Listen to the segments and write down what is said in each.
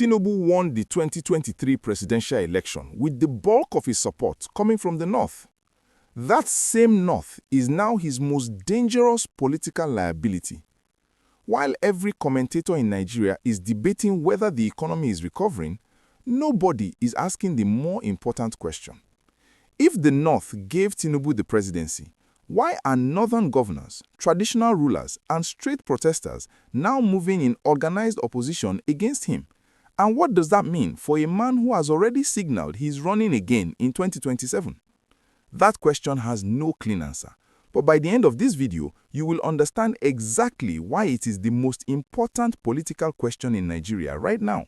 Tinubu won the 2023 presidential election with the bulk of his support coming from the North. That same North is now his most dangerous political liability. While every commentator in Nigeria is debating whether the economy is recovering, nobody is asking the more important question. If the North gave Tinubu the presidency, why are Northern governors, traditional rulers, and straight protesters now moving in organized opposition against him? And what does that mean for a man who has already signaled he's running again in 2027? That question has no clean answer. But by the end of this video, you will understand exactly why it is the most important political question in Nigeria right now.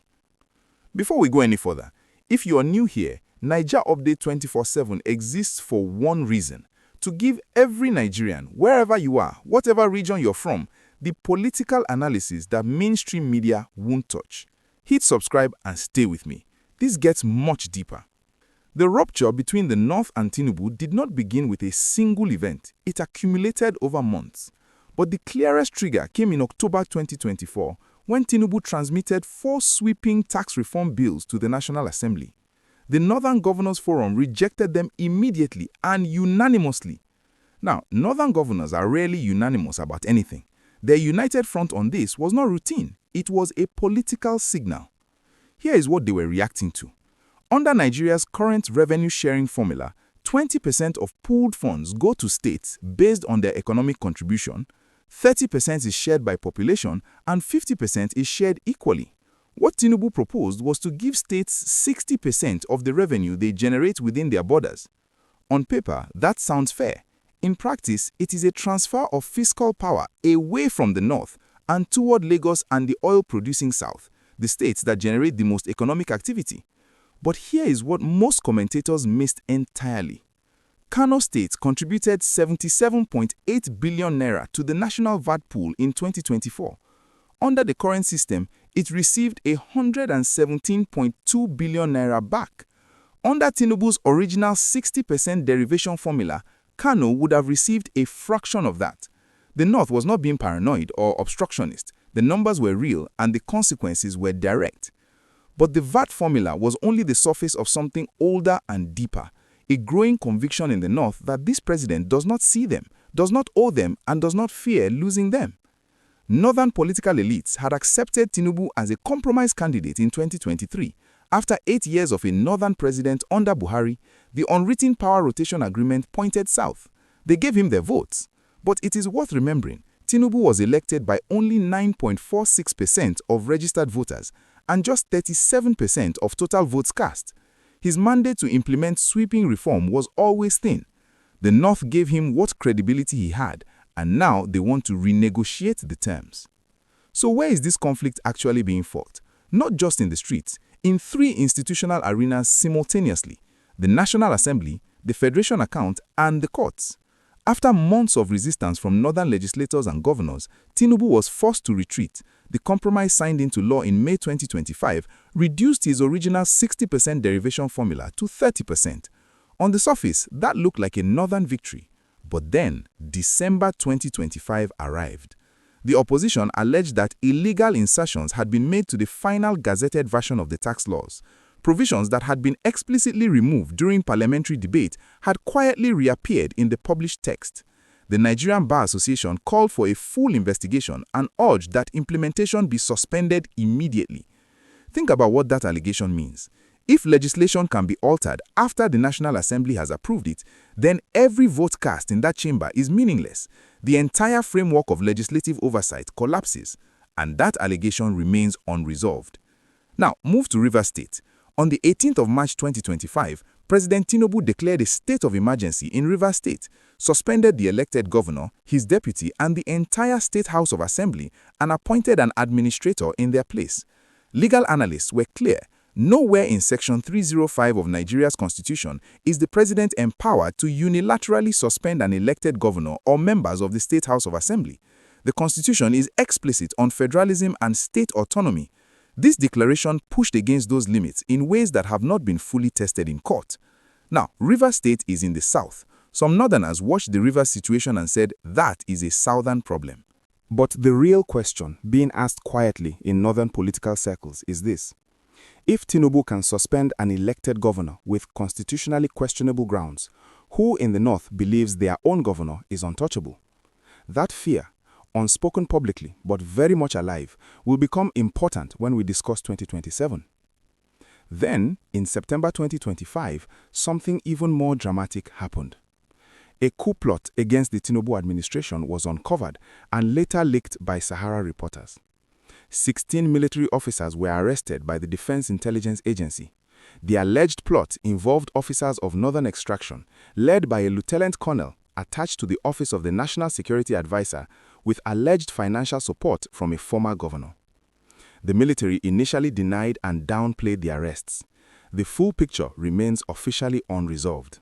Before we go any further, if you are new here, Naija Update 24/7 exists for one reason: to give every Nigerian, wherever you are, whatever region you're from, the political analysis that mainstream media won't touch. Hit subscribe and stay with me. This gets much deeper. The rupture between the North and Tinubu did not begin with a single event. It accumulated over months. But the clearest trigger came in October 2024 when Tinubu transmitted 4 sweeping tax reform bills to the National Assembly. The Northern Governors Forum rejected them immediately and unanimously. Now, Northern governors are rarely unanimous about anything. Their united front on this was not routine. It was a political signal. Here is what they were reacting to. Under Nigeria's current revenue-sharing formula, 20% of pooled funds go to states based on their economic contribution, 30% is shared by population, and 50% is shared equally. What Tinubu proposed was to give states 60% of the revenue they generate within their borders. On paper, that sounds fair. In practice, it is a transfer of fiscal power away from the North and toward Lagos and the oil-producing South, the states that generate the most economic activity. But here is what most commentators missed entirely. Kano State contributed 77.8 billion naira to the national VAT pool in 2024. Under the current system, it received 117.2 billion naira back. Under Tinubu's original 60% derivation formula, Kano would have received a fraction of that. The North was not being paranoid or obstructionist. The numbers were real and the consequences were direct. But the VAT formula was only the surface of something older and deeper, a growing conviction in the North that this president does not see them, does not owe them, and does not fear losing them. Northern political elites had accepted Tinubu as a compromise candidate in 2023. After 8 years of a Northern president under Buhari, the unwritten power rotation agreement pointed south. They gave him their votes. But it is worth remembering, Tinubu was elected by only 9.46% of registered voters and just 37% of total votes cast. His mandate to implement sweeping reform was always thin. The North gave him what credibility he had, and now they want to renegotiate the terms. So where is this conflict actually being fought? Not just in the streets, in 3 institutional arenas simultaneously: the National Assembly, the Federation Account, and the courts. After months of resistance from Northern legislators and governors, Tinubu was forced to retreat. The compromise signed into law in May 2025 reduced his original 60% derivation formula to 30%. On the surface, that looked like a Northern victory. But then, December 2025 arrived. The opposition alleged that illegal insertions had been made to the final gazetted version of the tax laws. Provisions that had been explicitly removed during parliamentary debate had quietly reappeared in the published text. The Nigerian Bar Association called for a full investigation and urged that implementation be suspended immediately. Think about what that allegation means. If legislation can be altered after the National Assembly has approved it, then every vote cast in that chamber is meaningless. The entire framework of legislative oversight collapses, and that allegation remains unresolved. Now, move to Rivers State. On the 18th of March 2025, President Tinubu declared a state of emergency in Rivers State, suspended the elected governor, his deputy, and the entire State House of Assembly, and appointed an administrator in their place. Legal analysts were clear. Nowhere in Section 305 of Nigeria's constitution is the president empowered to unilaterally suspend an elected governor or members of the State House of Assembly. The constitution is explicit on federalism and state autonomy. This declaration pushed against those limits in ways that have not been fully tested in court. Now, Rivers State is in the south. Some northerners watched the Rivers situation and said that is a southern problem. But the real question being asked quietly in northern political circles is this: If Tinubu can suspend an elected governor with constitutionally questionable grounds, who in the North believes their own governor is untouchable? That fear, unspoken publicly but very much alive, will become important when we discuss 2027. Then, in September 2025, something even more dramatic happened. A coup plot against the Tinubu administration was uncovered and later leaked by Sahara reporters. 16 military officers were arrested by the Defense Intelligence Agency. The alleged plot involved officers of northern extraction, led by a lieutenant colonel attached to the office of the National Security Advisor, with alleged financial support from a former governor. The military initially denied and downplayed the arrests. The full picture remains officially unresolved.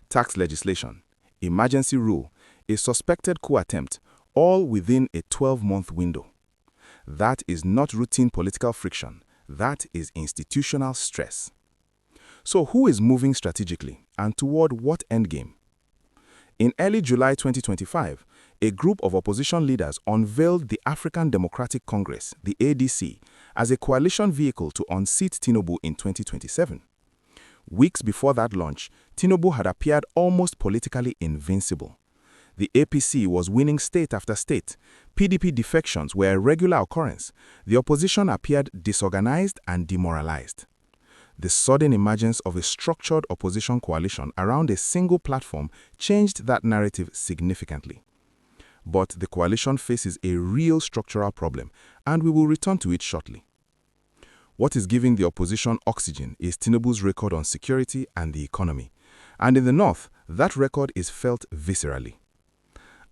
Tax legislation, emergency rule, a suspected coup attempt, all within a 12-month window. That is not routine political friction. That is institutional stress. So who is moving strategically and toward what endgame? In early July 2025, a group of opposition leaders unveiled the African Democratic Congress, the ADC, as a coalition vehicle to unseat Tinubu in 2027. Weeks before that launch, Tinubu had appeared almost politically invincible. The APC was winning state after state. PDP defections were a regular occurrence. The opposition appeared disorganized and demoralized. The sudden emergence of a structured opposition coalition around a single platform changed that narrative significantly. But the coalition faces a real structural problem, and we will return to it shortly. What is giving the opposition oxygen is Tinubu's record on security and the economy. And in the North, that record is felt viscerally.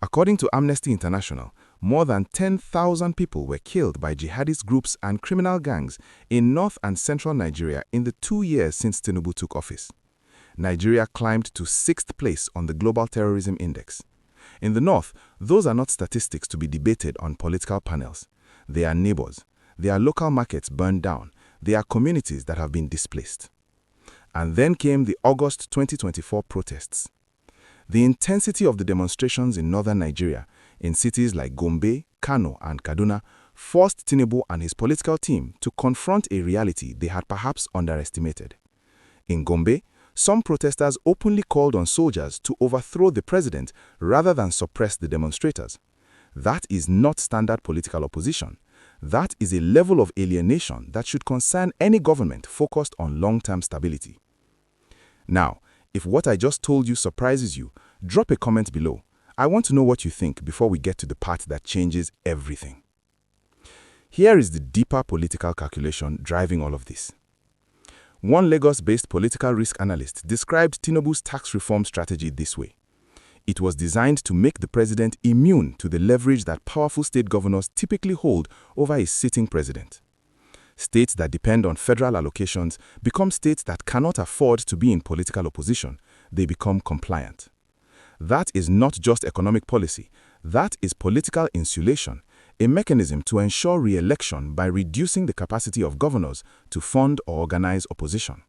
According to Amnesty International, more than 10,000 people were killed by jihadist groups and criminal gangs in North and Central Nigeria in the 2 years since Tinubu took office. Nigeria climbed to 6th place on the Global Terrorism Index. In the North, those are not statistics to be debated on political panels. They are neighbors. They are local markets burned down. They are communities that have been displaced. And then came the August 2024 protests. The intensity of the demonstrations in northern Nigeria, in cities like Gombe, Kano, and Kaduna, forced Tinubu and his political team to confront a reality they had perhaps underestimated. In Gombe, some protesters openly called on soldiers to overthrow the president rather than suppress the demonstrators. That is not standard political opposition. That is a level of alienation that should concern any government focused on long-term stability. Now, if what I just told you surprises you, drop a comment below. I want to know what you think before we get to the part that changes everything. Here is the deeper political calculation driving all of this. One Lagos-based political risk analyst described Tinubu's tax reform strategy this way. It was designed to make the president immune to the leverage that powerful state governors typically hold over a sitting president. States that depend on federal allocations become states that cannot afford to be in political opposition. They become compliant. That is not just economic policy. That is political insulation, a mechanism to ensure re-election by reducing the capacity of governors to fund or organize opposition.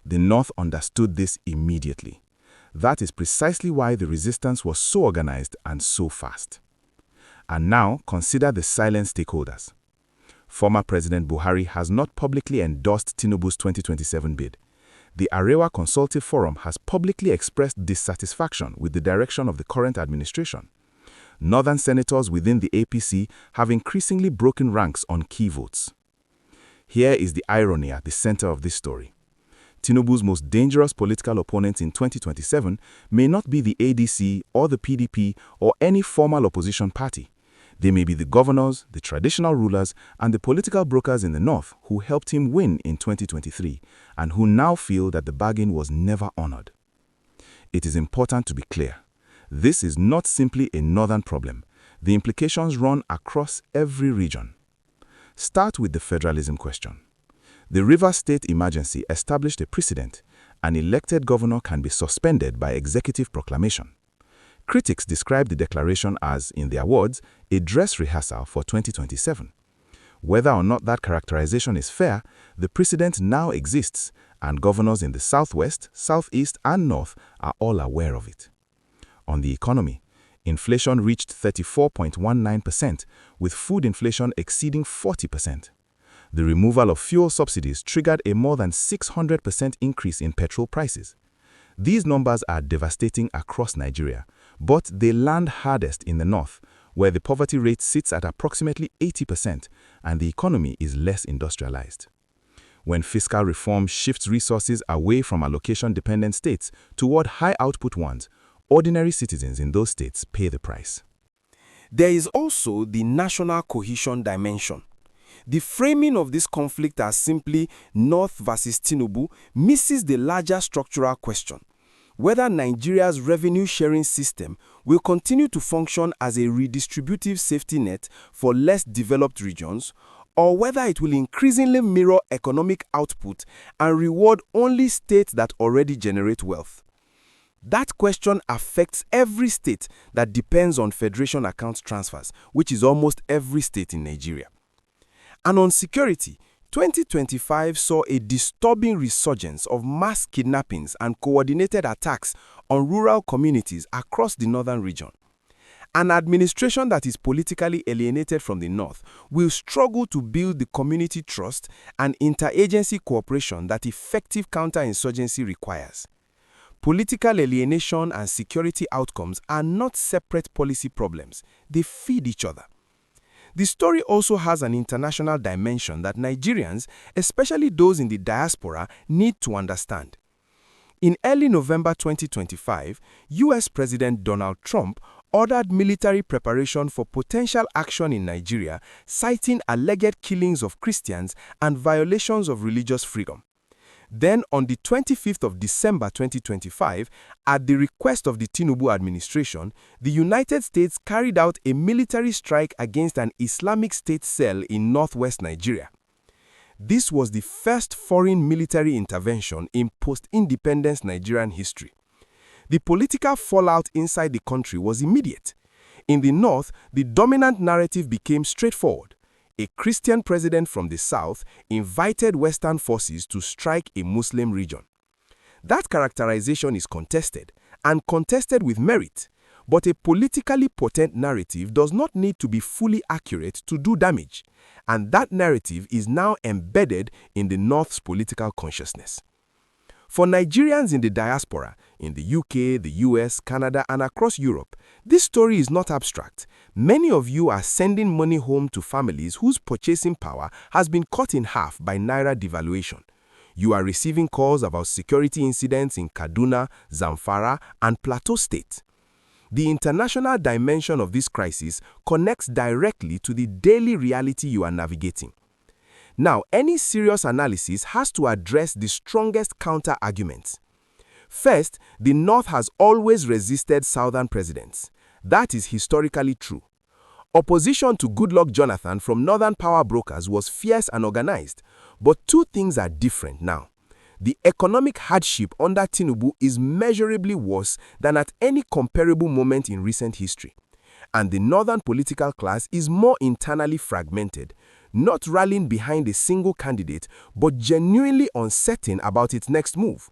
The North understood this immediately. That is precisely why the resistance was so organized and so fast. And now consider the silent stakeholders. Former President Buhari has not publicly endorsed Tinubu's 2027 bid. The Arewa Consultative Forum has publicly expressed dissatisfaction with the direction of the current administration. Northern senators within the APC have increasingly broken ranks on key votes. Here is the irony at the center of this story. Tinubu's most dangerous political opponents in 2027 may not be the ADC or the PDP or any formal opposition party. They may be the governors, the traditional rulers, and the political brokers in the North who helped him win in 2023 and who now feel that the bargain was never honored. It is important to be clear. This is not simply a northern problem. The implications run across every region. Start with the federalism question. The Rivers State emergency established a precedent. An elected governor can be suspended by executive proclamation. Critics describe the declaration as, in their words, a dress rehearsal for 2027. Whether or not that characterization is fair, the precedent now exists, and governors in the Southwest, Southeast, and North are all aware of it. On the economy, inflation reached 34.19%, with food inflation exceeding 40%. The removal of fuel subsidies triggered a more than 600% increase in petrol prices. These numbers are devastating across Nigeria, but they land hardest in the north, where the poverty rate sits at approximately 80% and the economy is less industrialized. When fiscal reform shifts resources away from allocation-dependent states toward high-output ones, ordinary citizens in those states pay the price. There is also the national cohesion dimension. The framing of this conflict as simply North versus Tinubu misses the larger structural question: whether Nigeria's revenue-sharing system will continue to function as a redistributive safety net for less developed regions, or whether it will increasingly mirror economic output and reward only states that already generate wealth. That question affects every state that depends on federation account transfers, which is almost every state in Nigeria. And on security, 2025 saw a disturbing resurgence of mass kidnappings and coordinated attacks on rural communities across the northern region. An administration that is politically alienated from the north will struggle to build the community trust and interagency cooperation that effective counterinsurgency requires. Political alienation and security outcomes are not separate policy problems. They feed each other. The story also has an international dimension that Nigerians, especially those in the diaspora, need to understand. In early November 2025, US President Donald Trump ordered military preparation for potential action in Nigeria, citing alleged killings of Christians and violations of religious freedom. Then, on the 25th of December 2025, at the request of the Tinubu administration, the United States carried out a military strike against an Islamic State cell in northwest Nigeria. This was the first foreign military intervention in post-independence Nigerian history. The political fallout inside the country was immediate. In the north, the dominant narrative became straightforward. A Christian president from the south invited Western forces to strike a Muslim region. That characterization is contested, and contested with merit. But a politically potent narrative does not need to be fully accurate to do damage, and that narrative is now embedded in the North's political consciousness. For Nigerians in the diaspora, in the UK, the US, Canada, and across Europe, this story is not abstract. Many of you are sending money home to families whose purchasing power has been cut in half by Naira devaluation. You are receiving calls about security incidents in Kaduna, Zamfara, and Plateau State. The international dimension of this crisis connects directly to the daily reality you are navigating. Now, any serious analysis has to address the strongest counter-arguments. First, the North has always resisted Southern presidents. That is historically true. Opposition to Goodluck Jonathan from Northern power brokers was fierce and organized, but two things are different now. The economic hardship under Tinubu is measurably worse than at any comparable moment in recent history. And the Northern political class is more internally fragmented, not rallying behind a single candidate, but genuinely uncertain about its next move.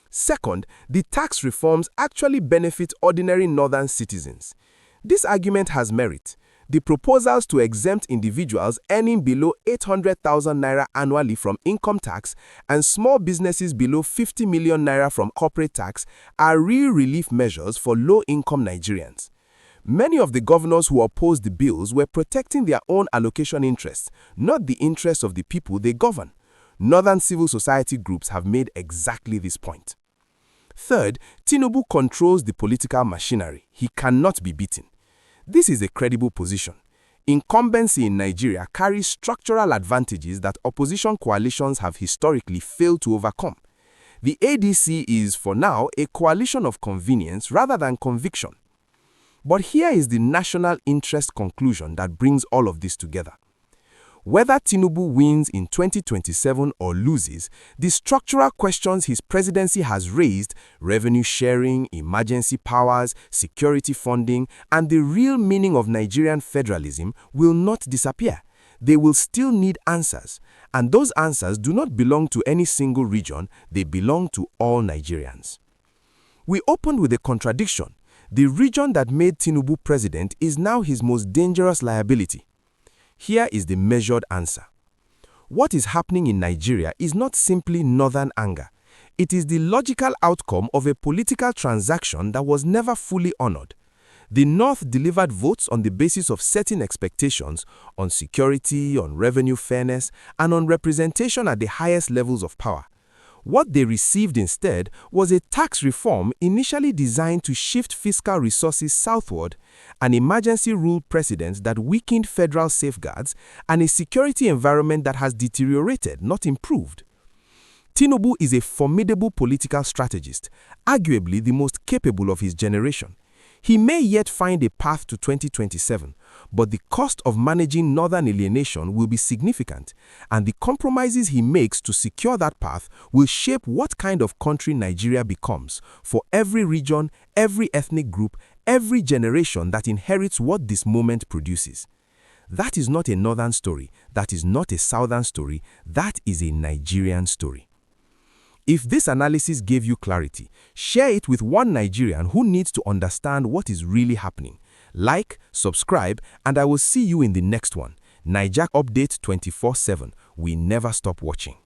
Second, the tax reforms actually benefit ordinary Northern citizens. This argument has merit. The proposals to exempt individuals earning below 800,000 naira annually from income tax and small businesses below 50 million naira from corporate tax are real relief measures for low-income Nigerians. Many of the governors who opposed the bills were protecting their own allocation interests, not the interests of the people they govern. Northern civil society groups have made exactly this point. Third, Tinubu controls the political machinery. He cannot be beaten. This is a credible position. Incumbency in Nigeria carries structural advantages that opposition coalitions have historically failed to overcome. The ADC is, for now, a coalition of convenience rather than conviction. But here is the national interest conclusion that brings all of this together. Whether Tinubu wins in 2027 or loses, the structural questions his presidency has raised, revenue sharing, emergency powers, security funding, and the real meaning of Nigerian federalism will not disappear. They will still need answers, and those answers do not belong to any single region, they belong to all Nigerians. We opened with a contradiction. The region that made Tinubu president is now his most dangerous liability. Here is the measured answer. What is happening in Nigeria is not simply northern anger. It is the logical outcome of a political transaction that was never fully honored. The North delivered votes on the basis of certain expectations on security, on revenue fairness, and on representation at the highest levels of power. What they received instead was a tax reform initially designed to shift fiscal resources southward, an emergency rule precedent that weakened federal safeguards, and a security environment that has deteriorated, not improved. Tinubu is a formidable political strategist, arguably the most capable of his generation. He may yet find a path to 2027, but the cost of managing northern alienation will be significant, and the compromises he makes to secure that path will shape what kind of country Nigeria becomes for every region, every ethnic group, every generation that inherits what this moment produces. That is not a northern story, that is not a southern story, that is a Nigerian story. If this analysis gave you clarity, share it with one Nigerian who needs to understand what is really happening. Like, subscribe, and I will see you in the next one. Naija Update 24/7. We never stop watching.